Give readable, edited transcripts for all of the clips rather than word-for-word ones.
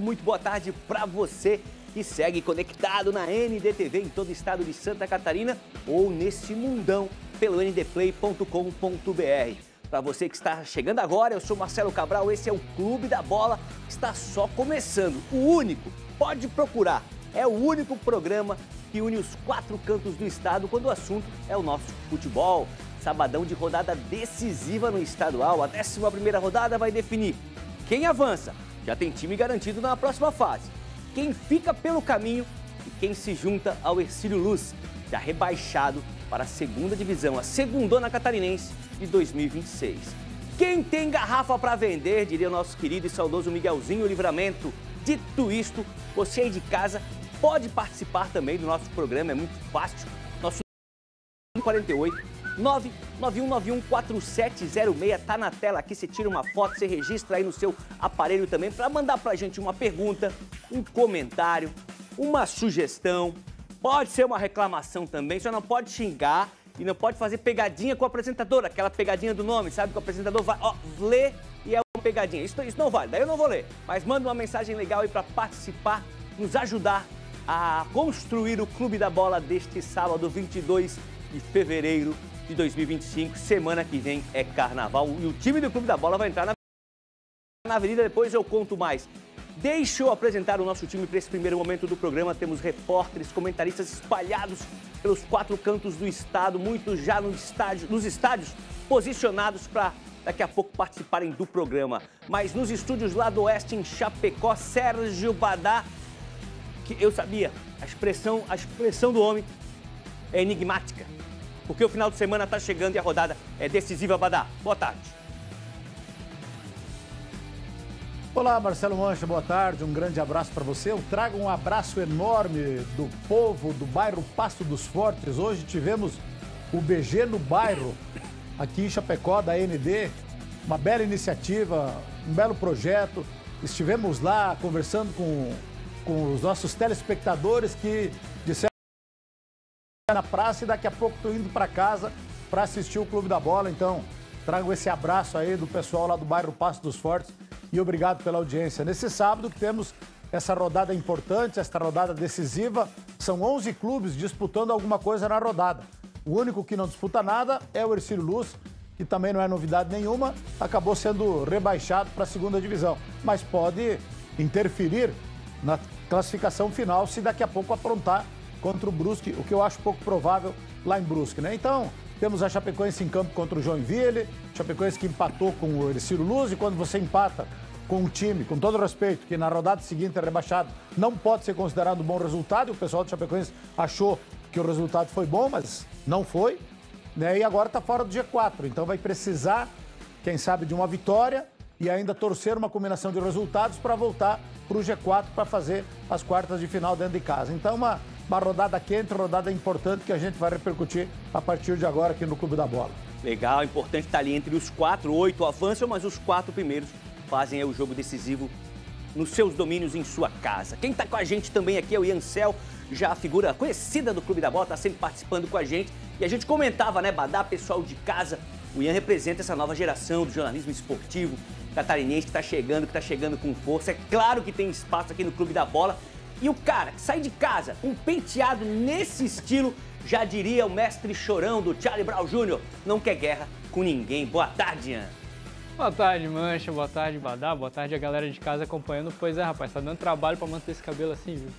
muito boa tarde para você que segue conectado na NDTV em todo o estado de Santa Catarina ou nesse mundão pelo ndplay.com.br. Para você que está chegando agora, eu sou Marcelo Cabral, esse é o Clube da Bola, que está só começando. O único, pode procurar, é o único programa que une os quatro cantos do estado quando o assunto é o nosso futebol. Sabadão de rodada decisiva no estadual, a 11ª rodada vai definir quem avança, já tem time garantido na próxima fase, quem fica pelo caminho e quem se junta ao Hercílio Luz, já rebaixado para a segunda divisão, a segundona catarinense de 2026. Quem tem garrafa para vender, diria o nosso querido e saudoso Miguelzinho Livramento. Dito isto, você aí de casa pode participar também do nosso programa, é muito fácil. Nosso 48 991914706 tá na tela aqui, você tira uma foto, você registra aí no seu aparelho também para mandar pra gente uma pergunta, um comentário, uma sugestão, pode ser uma reclamação também, só não pode xingar e não pode fazer pegadinha com o apresentador, aquela pegadinha do nome, sabe? Que o apresentador vai, lê e é uma pegadinha. Isso não vale, daí eu não vou ler, mas manda uma mensagem legal aí para participar, nos ajudar a construir o Clube da Bola deste sábado, 22 de fevereiro de 2025, semana que vem é carnaval e o time do Clube da Bola vai entrar na avenida, depois eu conto mais. Deixa eu apresentar o nosso time para esse primeiro momento do programa, temos repórteres, comentaristas espalhados pelos quatro cantos do estado, muitos já nos estádios posicionados para daqui a pouco participarem do programa. Mas nos estúdios lá do Oeste, em Chapecó, Sérgio Badá, que eu sabia, a expressão do homem é enigmática. Porque o final de semana está chegando e a rodada é decisiva, Badá. Boa tarde. Olá, Marcelo Mancha, boa tarde. Um grande abraço para você. Eu trago um abraço enorme do povo do bairro Passo dos Fortes. Hoje tivemos o BG no bairro, aqui em Chapecó, da ND. Uma bela iniciativa, um belo projeto. Estivemos lá conversando com os nossos telespectadores que disseram na praça e daqui a pouco estou indo para casa para assistir o Clube da Bola. Então, trago esse abraço aí do pessoal lá do bairro Passo dos Fortes e obrigado pela audiência. Nesse sábado que temos essa rodada importante, essa rodada decisiva, são 11 clubes disputando alguma coisa na rodada. O único que não disputa nada é o Hercílio Luz, que também não é novidade nenhuma, acabou sendo rebaixado para a segunda divisão, mas pode interferir na classificação final se daqui a pouco aprontar contra o Brusque, o que eu acho pouco provável lá em Brusque, né? Então, temos a Chapecoense em campo contra o Joinville, Chapecoense que empatou com o Hercílio Luz, e quando você empata com um time, com todo respeito, que na rodada seguinte é rebaixado, não pode ser considerado um bom resultado, e o pessoal do Chapecoense achou que o resultado foi bom, mas não foi, né? E agora está fora do G4, então vai precisar, quem sabe, de uma vitória e ainda torcer uma combinação de resultados para voltar para o G4 para fazer as quartas de final dentro de casa. Então, uma rodada quente, rodada importante que a gente vai repercutir a partir de agora aqui no Clube da Bola. Legal, importante estar ali entre os 4, 8 avançam, mas os 4 primeiros fazem o jogo decisivo nos seus domínios em sua casa. Quem está com a gente também aqui é o Ian Cel, já a figura conhecida do Clube da Bola, está sempre participando com a gente. E a gente comentava, né, Badá, pessoal de casa, o Ian representa essa nova geração do jornalismo esportivo catarinense que está chegando com força. É claro que tem espaço aqui no Clube da Bola. E o cara que sai de casa, um penteado nesse estilo, já diria o mestre chorão do Charlie Brown Jr., não quer guerra com ninguém. Boa tarde, Ian. Boa tarde, Mancha. Boa tarde, Badá. Boa tarde a galera de casa acompanhando. Pois é, rapaz, tá dando trabalho pra manter esse cabelo assim, viu?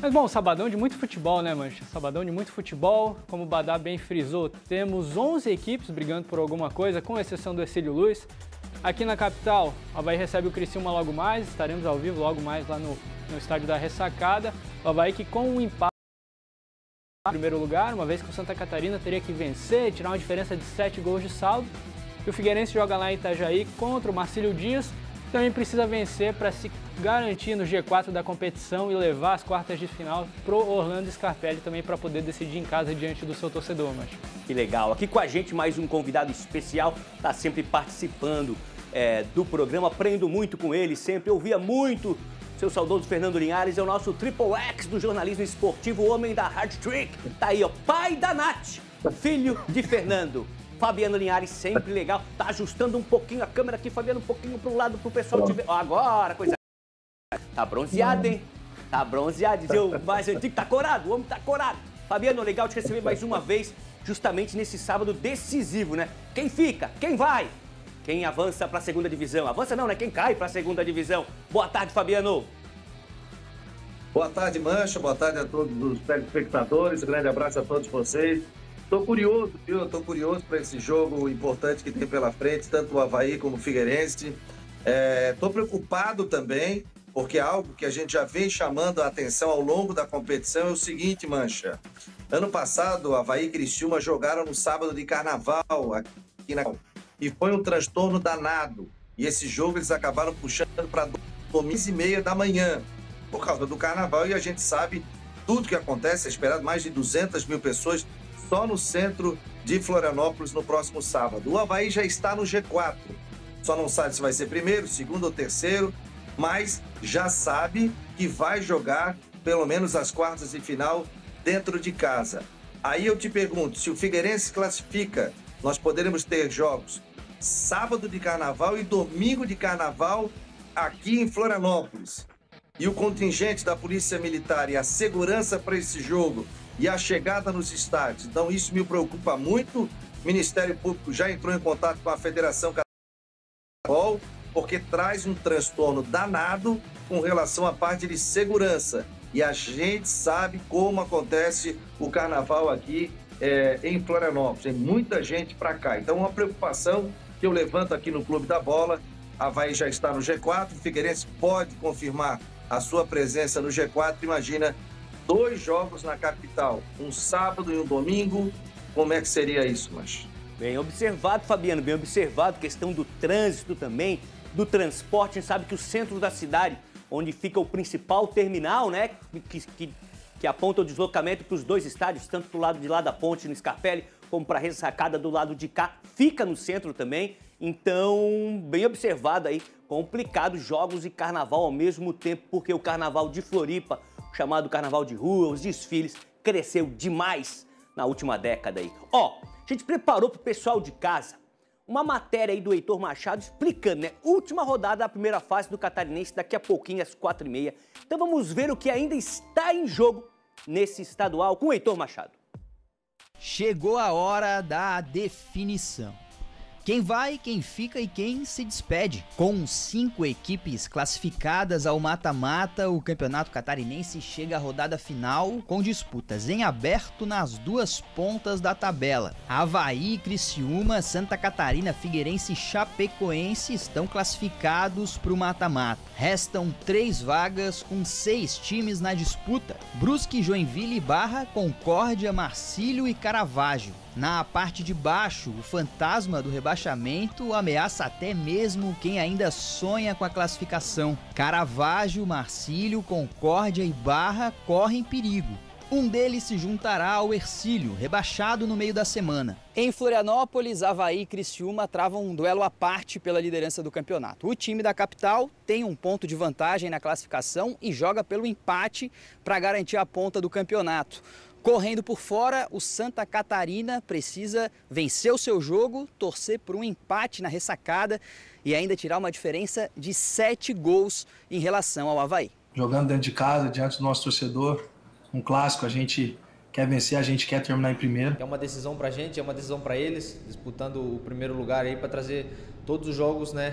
Mas bom, sabadão de muito futebol, né, Mancha? Sabadão de muito futebol. Como o Badá bem frisou, temos 11 equipes brigando por alguma coisa, com exceção do Hercílio Luz. Aqui na capital, o Avaí recebe o Criciúma logo mais. Estaremos ao vivo logo mais lá no estádio da Ressacada. O Avaí que com um empate em primeiro lugar, uma vez que o Santa Catarina teria que vencer, tirar uma diferença de 7 gols de saldo. E o Figueirense joga lá em Itajaí contra o Marcílio Dias. Também precisa vencer para se garantir no G4 da competição e levar as quartas de final pro Orlando Scarpelli também para poder decidir em casa diante do seu torcedor, mas que legal. Aqui com a gente mais um convidado especial, tá sempre participando do programa, aprendo muito com ele, sempre ouvia muito seu saudoso Fernando Linhares, é o nosso Triple X do jornalismo esportivo, o homem da Hard Trick. Tá aí, ó, pai da Nath, filho de Fernando. Fabiano Linhares, sempre legal. Tá ajustando um pouquinho a câmera aqui, Fabiano, um pouquinho pro lado pro pessoal te ver. Ó, agora, coisa. Tá bronzeado, hein? Tá bronzeado. Dizer o mais antigo, tá corado, o homem tá corado. Fabiano, legal te receber mais uma vez, justamente nesse sábado decisivo, né? Quem fica? Quem vai? Quem avança para a segunda divisão? Avança não, né? Quem cai para a segunda divisão? Boa tarde, Fabiano. Boa tarde, Mancha. Boa tarde a todos os telespectadores. Um grande abraço a todos vocês. Estou curioso, viu? Estou curioso para esse jogo importante que tem pela frente, tanto o Avaí como o Figueirense. Estou preocupado também, porque algo que a gente já vem chamando a atenção ao longo da competição é o seguinte, Mancha. Ano passado, Avaí e Criciúma jogaram no sábado de carnaval aqui na... E foi um transtorno danado. E esse jogo eles acabaram puxando para 2h30 da manhã, por causa do carnaval. E a gente sabe tudo que acontece. É esperado mais de 200 mil pessoas só no centro de Florianópolis no próximo sábado. O Avaí já está no G4. Só não sabe se vai ser primeiro, segundo ou terceiro, mas já sabe que vai jogar pelo menos as quartas de final dentro de casa. Aí eu te pergunto, se o Figueirense classifica, nós poderemos ter jogos sábado de carnaval e domingo de carnaval aqui em Florianópolis. E o contingente da Polícia Militar e a segurança para esse jogo e a chegada nos estádios. Então isso me preocupa muito. O Ministério Público já entrou em contato com a Federação Carnaval, porque traz um transtorno danado com relação à parte de segurança. E a gente sabe como acontece o carnaval aqui em Florianópolis. Tem muita gente para cá. Então uma preocupação que eu levanto aqui no Clube da Bola. Avaí já está no G4, o Figueirense pode confirmar a sua presença no G4. Imagina 2 jogos na capital, um sábado e um domingo. Como é que seria isso, Mancha? Bem observado, Fabiano, bem observado. Questão do trânsito também, do transporte. A gente sabe que o centro da cidade, onde fica o principal terminal, né, que aponta o deslocamento para os 2 estádios, tanto do lado de lá da ponte, no Scarpelli, como para a ressacada do lado de cá, fica no centro também. Então, bem observado aí, complicado jogos e carnaval ao mesmo tempo, porque o carnaval de Floripa, o chamado carnaval de rua, os desfiles, cresceu demais na última década aí. Ó, a gente preparou pro pessoal de casa uma matéria aí do Heitor Machado explicando, né? Última rodada da primeira fase do Catarinense, daqui a pouquinho, às 4h30. Então vamos ver o que ainda está em jogo nesse estadual com o Heitor Machado. Chegou a hora da definição. Quem vai, quem fica e quem se despede. Com 5 equipes classificadas ao mata-mata, o Campeonato Catarinense chega à rodada final com disputas em aberto nas 2 pontas da tabela. Avaí, Criciúma, Santa Catarina, Figueirense e Chapecoense estão classificados para o mata-mata. Restam 3 vagas com 6 times na disputa. Brusque, Joinville, Barra, Concórdia, Marcílio e Caravaggio. Na parte de baixo, o fantasma do rebaixamento ameaça até mesmo quem ainda sonha com a classificação. Caravaggio, Marcílio, Concórdia e Barra correm perigo. Um deles se juntará ao Hercílio, rebaixado no meio da semana. Em Florianópolis, Avaí e Criciúma travam um duelo à parte pela liderança do campeonato. O time da capital tem um ponto de vantagem na classificação e joga pelo empate para garantir a ponta do campeonato. Correndo por fora, o Santa Catarina precisa vencer o seu jogo, torcer por um empate na ressacada e ainda tirar uma diferença de 7 gols em relação ao Avaí. Jogando dentro de casa, diante do nosso torcedor, um clássico, a gente quer vencer, a gente quer terminar em primeiro. É uma decisão pra gente, é uma decisão pra eles, disputando o primeiro lugar aí para trazer todos os jogos, né,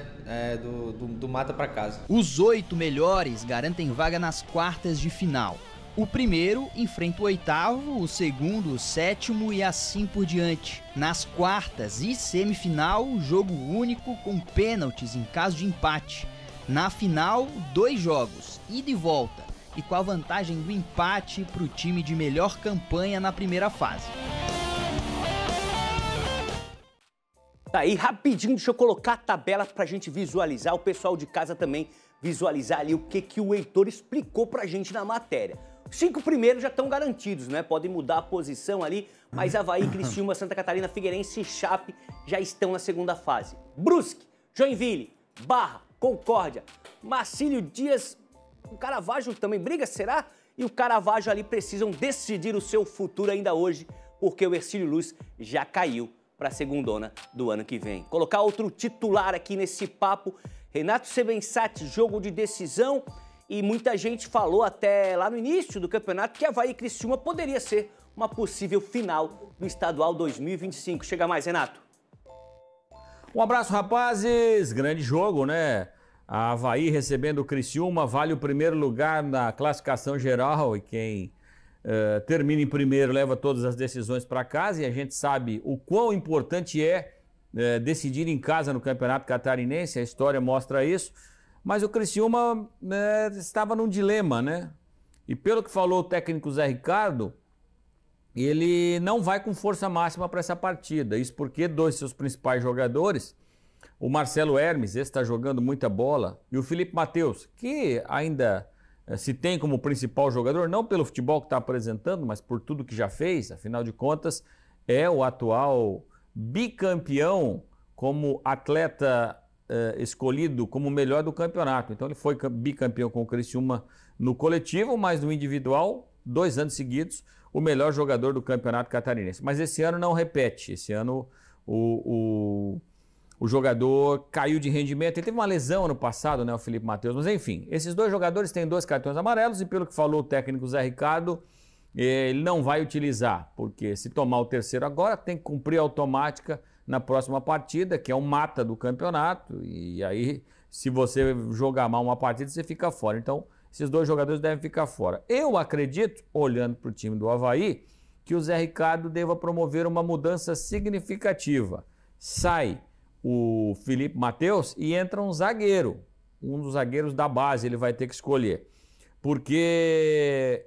do mata pra casa. Os 8 melhores garantem vaga nas quartas de final. O primeiro enfrenta o 8º, o segundo o 7º e assim por diante. Nas quartas e semifinal, jogo único com pênaltis em caso de empate. Na final, 2 jogos, ida e volta, e com a vantagem do empate para o time de melhor campanha na primeira fase. Tá aí, rapidinho, deixa eu colocar a tabela pra gente visualizar, o pessoal de casa também visualizar ali o que o Heitor explicou pra gente na matéria. Os 5 primeiros já estão garantidos, né? Podem mudar a posição ali, mas Avaí, Criciúma, Santa Catarina, Figueirense e Chape já estão na segunda fase. Brusque, Joinville, Barra, Concórdia, Marcílio, Dias, o Caravaggio também briga, será? E o Caravaggio ali precisam decidir o seu futuro ainda hoje, porque o Hercílio Luz já caiu para a segundona do ano que vem. Colocar outro titular aqui nesse papo, Renato Sebensati, jogo de decisão. e muita gente falou até lá no início do campeonato que Avaí e Criciúma poderia ser uma possível final do Estadual 2025. Chega mais, Renato. Um abraço, rapazes. Grande jogo, né? A Avaí recebendo o Criciúma, vale o primeiro lugar na classificação geral e quem termina em primeiro leva todas as decisões para casa, e a gente sabe o quão importante é decidir em casa no Campeonato Catarinense, a história mostra isso, mas o Criciúma estava num dilema, né? E pelo que falou o técnico Zé Ricardo, ele não vai com força máxima para essa partida, isso porque dois de seus principais jogadores, o Marcelo Hermes, esse está jogando muita bola, e o Felipe Matheus, que ainda se tem como principal jogador, não pelo futebol que está apresentando, mas por tudo que já fez, afinal de contas, é o atual bicampeão como atleta escolhido como o melhor do campeonato. Então ele foi bicampeão com o Criciúma no coletivo, mas no individual, 2 anos seguidos, o melhor jogador do campeonato catarinense. Mas esse ano não repete, esse ano o jogador caiu de rendimento, ele teve uma lesão ano passado, né, o Felipe Matheus, mas enfim, esses dois jogadores têm 2 cartões amarelos e pelo que falou o técnico Zé Ricardo, ele não vai utilizar, porque se tomar o terceiro agora, tem que cumprir a automática na próxima partida, que é um mata do campeonato, e aí se você jogar mal uma partida, você fica fora. Então, esses 2 jogadores devem ficar fora. Eu acredito, olhando para o time do Avaí, que o Zé Ricardo deva promover uma mudança significativa. Sai o Felipe Matheus e entra um zagueiro, um dos zagueiros da base ele vai ter que escolher, porque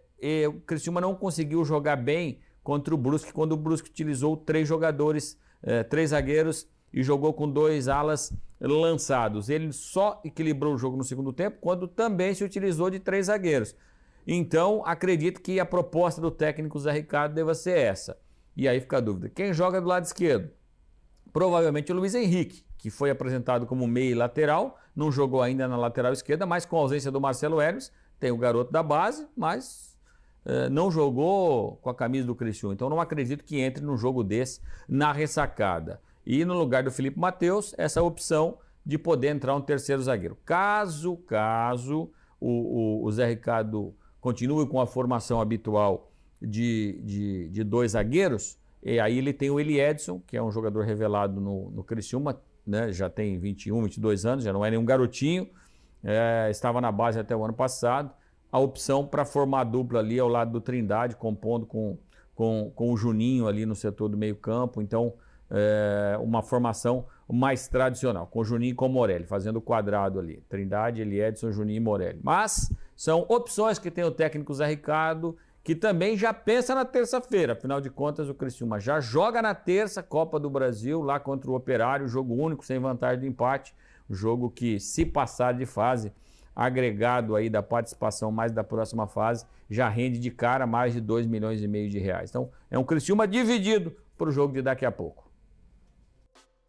o Criciúma não conseguiu jogar bem contra o Brusque, quando o Brusque utilizou 3 jogadores, 3 zagueiros e jogou com 2 alas lançados. Ele só equilibrou o jogo no segundo tempo, quando também se utilizou de 3 zagueiros. Então, acredito que a proposta do técnico Zé Ricardo deva ser essa. E aí fica a dúvida, quem joga do lado esquerdo? Provavelmente o Luiz Henrique, que foi apresentado como meio lateral, não jogou ainda na lateral esquerda, mas com a ausência do Marcelo Hermes, tem o garoto da base, mas não jogou com a camisa do Criciúma. Então não acredito que entre num jogo desse na ressacada. E no lugar do Felipe Matheus, essa opção de poder entrar um terceiro zagueiro. Caso o Zé Ricardo continue com a formação habitual de 2 zagueiros, e aí ele tem o Eli Edson, que é um jogador revelado no Criciúma, né? Já tem 21, 22 anos, já não é nenhum garotinho, estava na base até o ano passado. A opção para formar a dupla ali ao lado do Trindade, compondo com o Juninho ali no setor do meio campo. Então, uma formação mais tradicional, com o Juninho e com o Morelli, fazendo o quadrado ali. Trindade, Eli Edson, Juninho e Morelli. Mas são opções que tem o técnico Zé Ricardo, que também já pensa na terça-feira. Afinal de contas, o Criciúma já joga na terça, Copa do Brasil, lá contra o Operário, jogo único, sem vantagem de empate. Jogo que, se passar de fase, agregado aí da participação mais da próxima fase, já rende de cara mais de 2,5 milhões de reais. Então, é um Criciúma dividido para o jogo de daqui a pouco.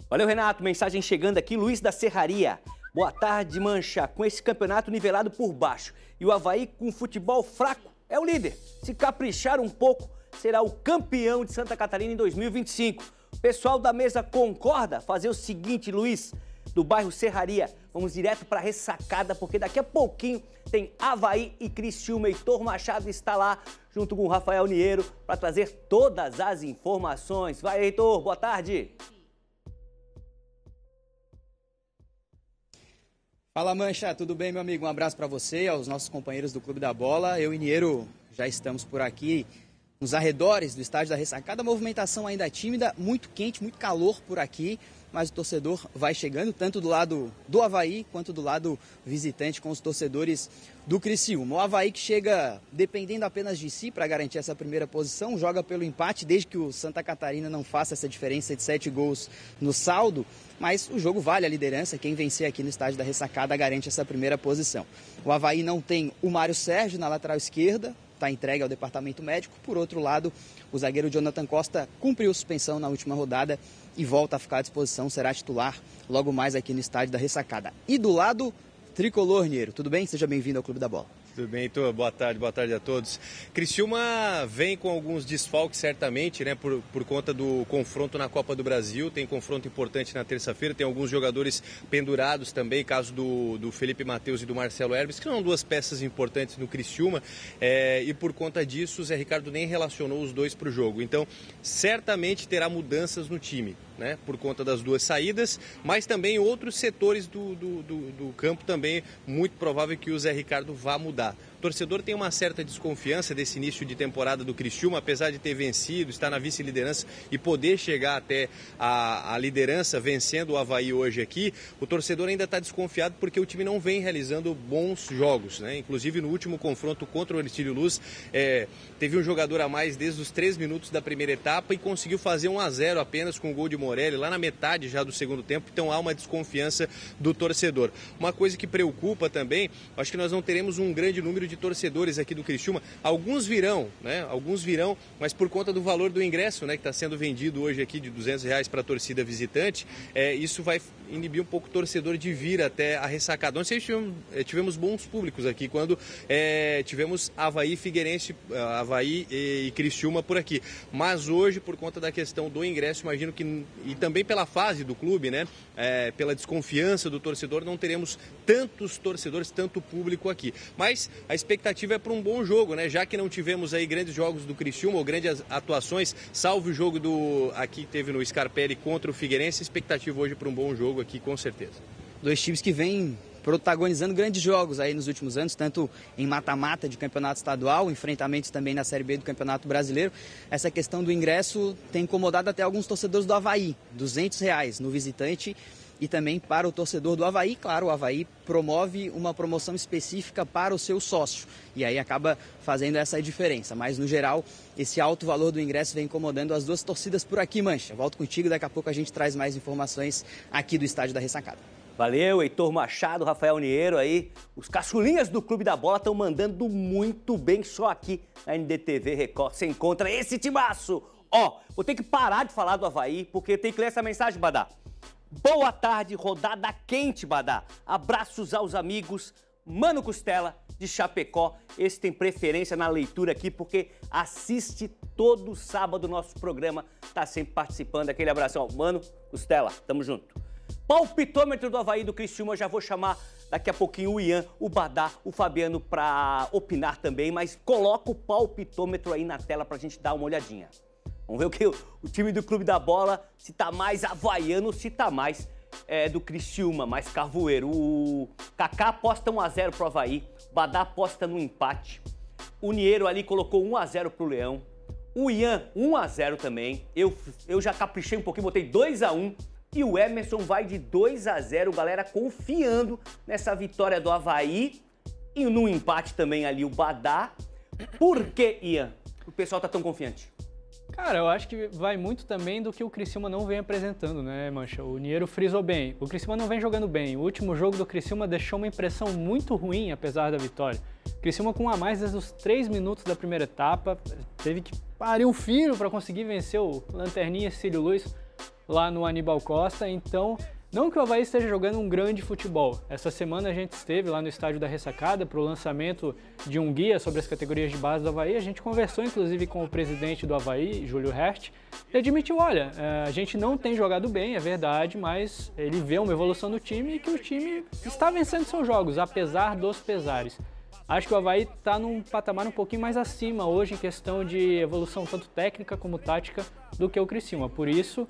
Valeu, Renato. Mensagem chegando aqui, Luiz da Serraria. Boa tarde, Mancha. Com esse campeonato nivelado por baixo e o Avaí com futebol fraco, é o líder. Se caprichar um pouco, será o campeão de Santa Catarina em 2025. O pessoal da mesa concorda? Fazer o seguinte, Luiz, do bairro Serraria, vamos direto para a ressacada, porque daqui a pouquinho tem Avaí e Criciúma. Heitor Machado está lá, junto com o Rafael Niero, para trazer todas as informações. Vai, Heitor, boa tarde. Fala, Mancha, tudo bem, meu amigo? Um abraço para você, aos nossos companheiros do Clube da Bola. Eu e Niero já estamos por aqui nos arredores do estádio da Ressacada. A movimentação ainda é tímida, muito quente, muito calor por aqui, mas o torcedor vai chegando, tanto do lado do Avaí quanto do lado visitante, com os torcedores do Criciúma. O Avaí que chega dependendo apenas de si para garantir essa primeira posição, joga pelo empate, desde que o Santa Catarina não faça essa diferença de 7 gols no saldo, mas o jogo vale a liderança. Quem vencer aqui no estádio da Ressacada garante essa primeira posição. O Avaí não tem o Mário Sérgio na lateral esquerda, está entregue ao departamento médico. Por outro lado, o zagueiro Jonathan Costa cumpriu suspensão na última rodada e volta a ficar à disposição, será titular logo mais aqui no estádio da Ressacada. E do lado tricolor, Niero, tudo bem? Seja bem-vindo ao Clube da Bola. Tudo bem, Heitor? Boa tarde a todos. Criciúma vem com alguns desfalques, certamente, né, por conta do confronto na Copa do Brasil. Tem confronto importante na terça-feira, tem alguns jogadores pendurados também, caso do Felipe Matheus e do Marcelo Hermes, que são duas peças importantes no Criciúma, e por conta disso o Zé Ricardo nem relacionou os dois para o jogo. Então, certamente terá mudanças no time, né, por conta das duas saídas, mas também outros setores do campo também, muito provável que o Zé Ricardo vá mudar. O torcedor tem uma certa desconfiança desse início de temporada do Criciúma, apesar de ter vencido, estar na vice-liderança e poder chegar até a liderança vencendo o Avaí hoje aqui. O torcedor ainda está desconfiado porque o time não vem realizando bons jogos, né? Inclusive no último confronto contra o Ercílio Luz, teve um jogador a mais desde os 3 minutos da primeira etapa e conseguiu fazer 1-0 apenas com o gol de Morelli, lá na metade já do segundo tempo. Então há uma desconfiança do torcedor. Uma coisa que preocupa também, acho que nós não teremos um grande número de torcedores aqui do Criciúma. Alguns virão, né? Alguns virão, mas por conta do valor do ingresso, né, que está sendo vendido hoje aqui de R$200 para a torcida visitante, isso vai inibir um pouco o torcedor de vir até a Ressacada. Ontem tivemos bons públicos aqui, quando tivemos Avaí, Figueirense, Avaí e Criciúma por aqui. Mas hoje, por conta da questão do ingresso, imagino que, e também pela fase do clube, né, pela desconfiança do torcedor, não teremos tantos torcedores, tanto público aqui. Mas a expectativa é para um bom jogo, né? Já que não tivemos aí grandes jogos do Criciúma ou grandes atuações, salvo o jogo aqui que teve no Scarpelli contra o Figueirense, a expectativa hoje para um bom jogo aqui, com certeza. Dois times que vêm protagonizando grandes jogos aí nos últimos anos, tanto em mata-mata de campeonato estadual, enfrentamentos também na Série B do Campeonato Brasileiro. Essa questão do ingresso tem incomodado até alguns torcedores do Avaí, R$200 no visitante. E também para o torcedor do Avaí, claro, o Avaí promove uma promoção específica para o seu sócio. E aí acaba fazendo essa diferença. Mas, no geral, esse alto valor do ingresso vem incomodando as duas torcidas por aqui, Mancha. Volto contigo, daqui a pouco a gente traz mais informações aqui do estádio da Ressacada. Valeu, Heitor Machado, Rafael Niero aí. Os caçulinhas do Clube da Bola estão mandando muito bem só aqui na NDTV Record. Você encontra esse timaço. Vou ter que parar de falar do Avaí, porque tem que ler essa mensagem, Badá. Boa tarde, rodada quente, Badá. Abraços aos amigos. Mano Costela, de Chapecó. Esse tem preferência na leitura aqui, porque assiste todo sábado o nosso programa. Tá sempre participando. Aquele abração. Mano Costela, tamo junto. Palpitômetro do Avaí do Criciúma. Já vou chamar daqui a pouquinho o Ian, o Badá, o Fabiano pra opinar também. Mas coloca o palpitômetro aí na tela pra gente dar uma olhadinha. Vamos ver o que o time do Clube da Bola, se tá mais havaiano, se tá mais do Criciúma, mais carvoeiro. O Kaká aposta 1-0 pro Avaí, Badá aposta no empate. O Niero ali colocou 1-0 pro Leão. O Ian, 1-0 também. Eu já caprichei um pouquinho, botei 2-1. E o Emerson vai de 2-0, galera confiando nessa vitória do Avaí. E no empate também ali o Badá. Por que, Ian, o pessoal tá tão confiante? Cara, eu acho que vai muito também do que o Criciúma não vem apresentando, né, Mancha? O Niero frisou bem. O Criciúma não vem jogando bem. O último jogo do Criciúma deixou uma impressão muito ruim, apesar da vitória. O Criciúma com um a mais desde os 3 minutos da primeira etapa. Teve que parir um filho para conseguir vencer o Lanterninha Cílio Luiz lá no Aníbal Costa. Então, não que o Avaí esteja jogando um grande futebol. Essa semana a gente esteve lá no estádio da Ressacada para o lançamento de um guia sobre as categorias de base do Avaí. A gente conversou inclusive com o presidente do Avaí, Júlio Herst, e admitiu, olha, a gente não tem jogado bem, é verdade, mas ele vê uma evolução do time e que o time está vencendo seus jogos, apesar dos pesares. Acho que o Avaí está num patamar um pouquinho mais acima hoje em questão de evolução tanto técnica como tática do que o Criciúma. Por isso,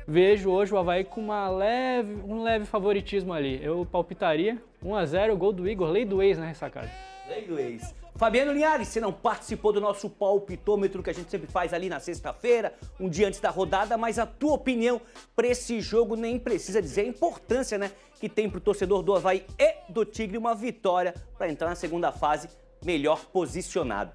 vejo hoje o Avaí com um leve favoritismo ali. Eu palpitaria 1-0, gol do Igor, lei do ex na Ressacada. Lei do ex. Fabiano Linhares, você não participou do nosso palpitômetro que a gente sempre faz ali na sexta-feira, um dia antes da rodada, mas a tua opinião para esse jogo nem precisa dizer a importância, né, que tem para o torcedor do Avaí e do Tigre uma vitória para entrar na segunda fase melhor posicionado.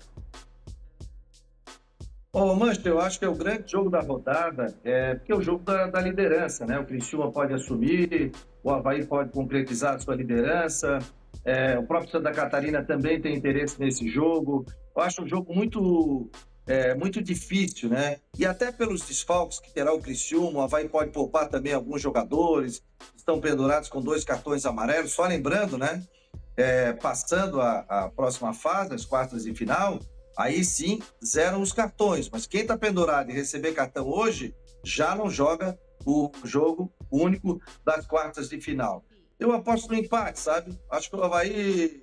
Mancha, eu acho que é o grande jogo da rodada, porque é o jogo da liderança, né? O Criciúma pode assumir, o Avaí pode concretizar a sua liderança, o próprio Santa Catarina também tem interesse nesse jogo. Eu acho um jogo muito difícil, né? E até pelos desfalques que terá o Criciúma, o Avaí pode poupar também alguns jogadores, estão pendurados com 2 cartões amarelos, só lembrando, né? passando a próxima fase, as quartas de final, aí sim zeram os cartões. Mas quem está pendurado e receber cartão hoje já não joga o jogo único das quartas de final. Eu aposto no empate, sabe? Acho que o Avaí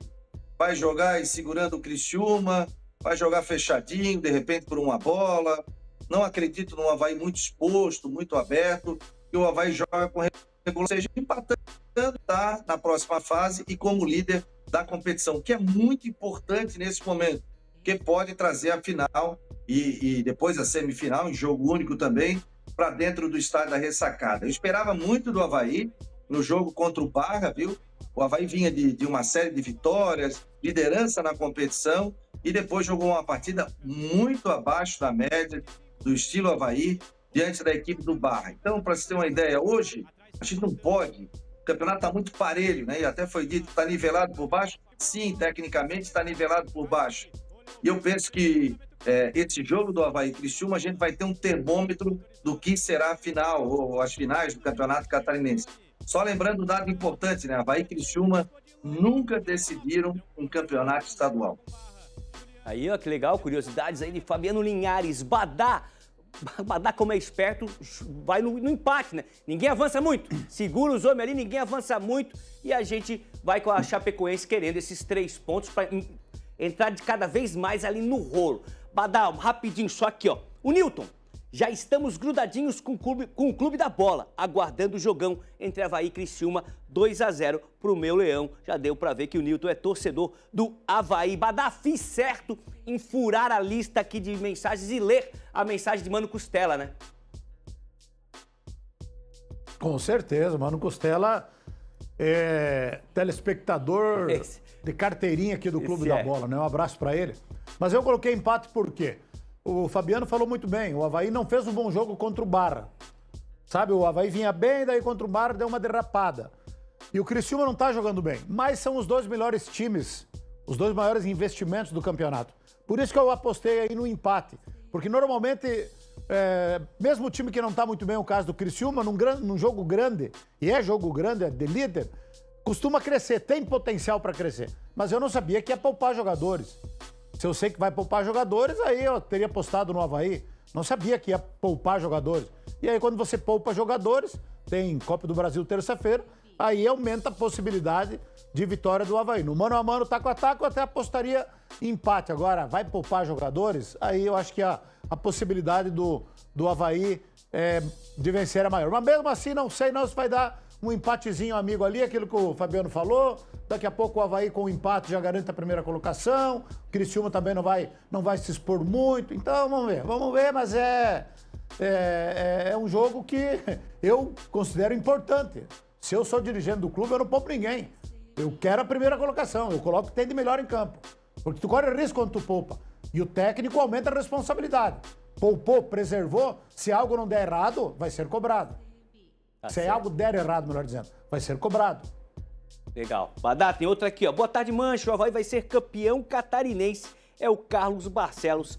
vai jogar aí segurando o Criciúma, vai jogar fechadinho, de repente por uma bola. Não acredito num Avaí muito exposto, muito aberto, e o Avaí joga com regularidade, seja empatando, tá na próxima fase e como líder da competição, que é muito importante nesse momento, que pode trazer a final e depois a semifinal, em jogo único também, para dentro do estádio da Ressacada. Eu esperava muito do Avaí no jogo contra o Barra, viu? O Avaí vinha de uma série de vitórias, liderança na competição, e depois jogou uma partida muito abaixo da média, do estilo Avaí, diante da equipe do Barra. Então, para você ter uma ideia, hoje, a gente não pode, o campeonato está muito parelho, né? E até foi dito, está nivelado por baixo. Sim, tecnicamente está nivelado por baixo. E eu penso que esse jogo do Avaí Criciúma, a gente vai ter um termômetro do que será a final, ou as finais do Campeonato Catarinense. Só lembrando um dado importante, né? Avaí e Criciúma nunca decidiram um campeonato estadual. Aí, ó, que legal, curiosidades aí de Fabiano Linhares. Badá, como é esperto, vai no empate, né? Ninguém avança muito. Segura os homens ali, ninguém avança muito. E a gente vai com a Chapecoense querendo esses 3 pontos para entrar de cada vez mais ali no rolo. Badá, rapidinho, só aqui, ó. O Newton. Já estamos grudadinhos com o Clube da Bola, aguardando o jogão entre Avaí e Criciúma, 2-0 pro meu Leão. Já deu pra ver que o Newton é torcedor do Avaí. Badá, fiz certo em furar a lista aqui de mensagens e ler a mensagem de Mano Costela, né? Com certeza, Mano Costela é telespectador de carteirinha aqui do Clube da Bola, né? Um abraço pra ele. Mas eu coloquei empate por quê? O Fabiano falou muito bem, o Avaí não fez um bom jogo contra o Barra. Sabe, o Avaí vinha bem, daí contra o Barra deu uma derrapada. E o Criciúma não tá jogando bem, mas são os 2 melhores times, os 2 maiores investimentos do campeonato. Por isso que eu apostei aí no empate, porque normalmente, mesmo o time que não tá muito bem, o caso do Criciúma, num jogo grande, e é jogo grande, é de líder, costuma crescer, tem potencial para crescer. Mas eu não sabia que ia poupar jogadores. Se eu sei que vai poupar jogadores, aí eu teria apostado no Avaí. Não sabia que ia poupar jogadores. E aí, quando você poupa jogadores, tem Copa do Brasil terça-feira, aí aumenta a possibilidade de vitória do Avaí. No mano a mano, taco a taco, eu até apostaria em empate. Agora, vai poupar jogadores? Aí eu acho que a possibilidade do Avaí de vencer é maior. Mas mesmo assim, não sei não se vai dar um empatezinho amigo ali, aquilo que o Fabiano falou. Daqui a pouco o Avaí com o empate já garante a primeira colocação. O Criciúma também não vai se expor muito. Então, vamos ver, mas é um jogo que eu considero importante. Se eu sou dirigente do clube, eu não poupo ninguém. Eu quero a primeira colocação, eu coloco o que tem de melhor em campo. Porque tu corre risco quando tu poupa. E o técnico aumenta a responsabilidade. Poupou, preservou, se algo não der errado, vai ser cobrado. Se algo der errado, melhor dizendo, vai ser cobrado. Legal. Badá, tem outra aqui, ó. Boa tarde, Mancha. O Avaí vai ser campeão catarinense. É o Carlos Barcelos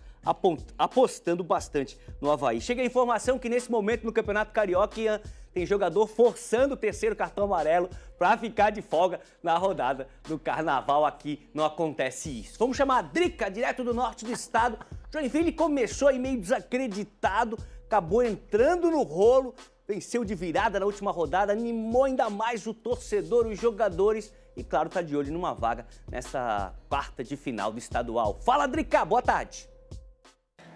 apostando bastante no Avaí. Chega a informação que nesse momento no Campeonato Carioca tem jogador forçando o 3º cartão amarelo para ficar de folga na rodada do Carnaval. Aqui não acontece isso. Vamos chamar a Drica, direto do norte do estado. Joinville começou aí meio desacreditado, acabou entrando no rolo, venceu de virada na última rodada, animou ainda mais o torcedor, os jogadores e, claro, tá de olho numa vaga nessa quarta de final do estadual. Fala, Drica, boa tarde.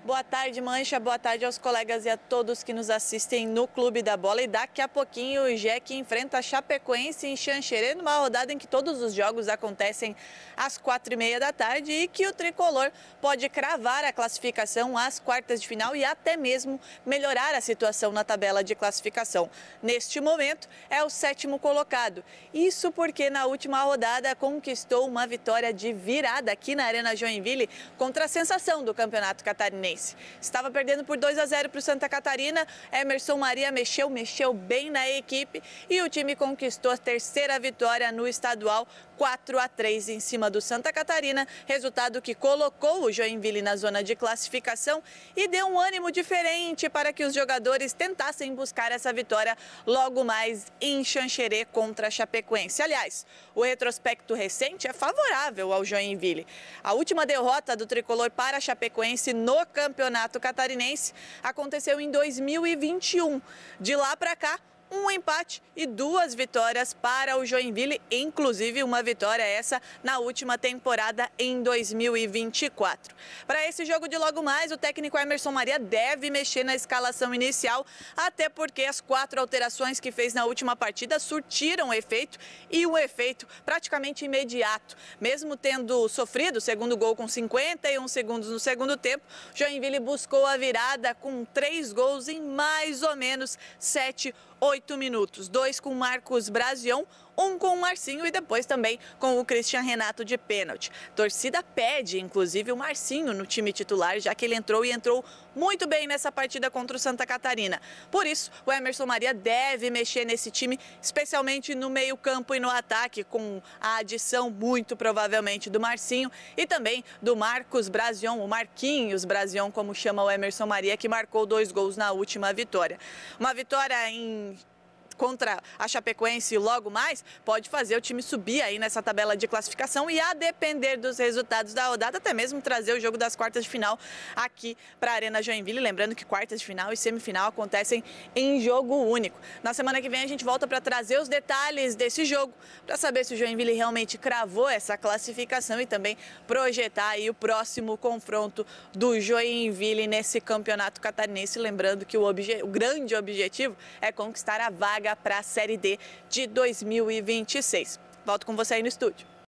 Boa tarde, Mancha. Boa tarde aos colegas e a todos que nos assistem no Clube da Bola. E daqui a pouquinho o Jack enfrenta a Chapecoense em Xanxerê, numa rodada em que todos os jogos acontecem às 4h30 da tarde e que o tricolor pode cravar a classificação às quartas de final e até mesmo melhorar a situação na tabela de classificação. Neste momento, é o 7º colocado. Isso porque na última rodada conquistou uma vitória de virada aqui na Arena Joinville contra a sensação do Campeonato Catarinense. Catarinense. Estava perdendo por 2-0 para o Santa Catarina, Emerson Maria mexeu bem na equipe e o time conquistou a terceira vitória no estadual, 4-3 em cima do Santa Catarina, resultado que colocou o Joinville na zona de classificação e deu um ânimo diferente para que os jogadores tentassem buscar essa vitória logo mais em Xanxerê contra a Chapecoense. Aliás, o retrospecto recente é favorável ao Joinville. A última derrota do tricolor para a Chapecoense no Campeonato Catarinense aconteceu em 2021. De lá para cá, um empate e 2 vitórias para o Joinville, inclusive uma vitória essa na última temporada em 2024. Para esse jogo de logo mais, o técnico Emerson Maria deve mexer na escalação inicial, até porque as 4 alterações que fez na última partida surtiram efeito e um efeito praticamente imediato. Mesmo tendo sofrido o segundo gol com 51 segundos no segundo tempo, Joinville buscou a virada com 3 gols em mais ou menos 8 minutos, 2 com Marcos Brazion, 1 com o Marcinho e depois também com o Christian Renato de pênalti. Torcida pede, inclusive, o Marcinho no time titular, já que ele entrou muito bem nessa partida contra o Santa Catarina. Por isso, o Emerson Maria deve mexer nesse time, especialmente no meio-campo e no ataque, com a adição, muito provavelmente, do Marcinho e também do Marcos Brazion, o Marquinhos Brazion, como chama o Emerson Maria, que marcou 2 gols na última vitória. Uma vitória contra a Chapecoense logo mais, pode fazer o time subir aí nessa tabela de classificação e, a depender dos resultados da rodada, até mesmo trazer o jogo das quartas de final aqui para a Arena Joinville. Lembrando que quartas de final e semifinal acontecem em jogo único. Na semana que vem a gente volta para trazer os detalhes desse jogo, para saber se o Joinville realmente cravou essa classificação e também projetar aí o próximo confronto do Joinville nesse campeonato catarinense. Lembrando que o grande objetivo é conquistar a vaga para a Série D de 2026. Volto com você aí no estúdio.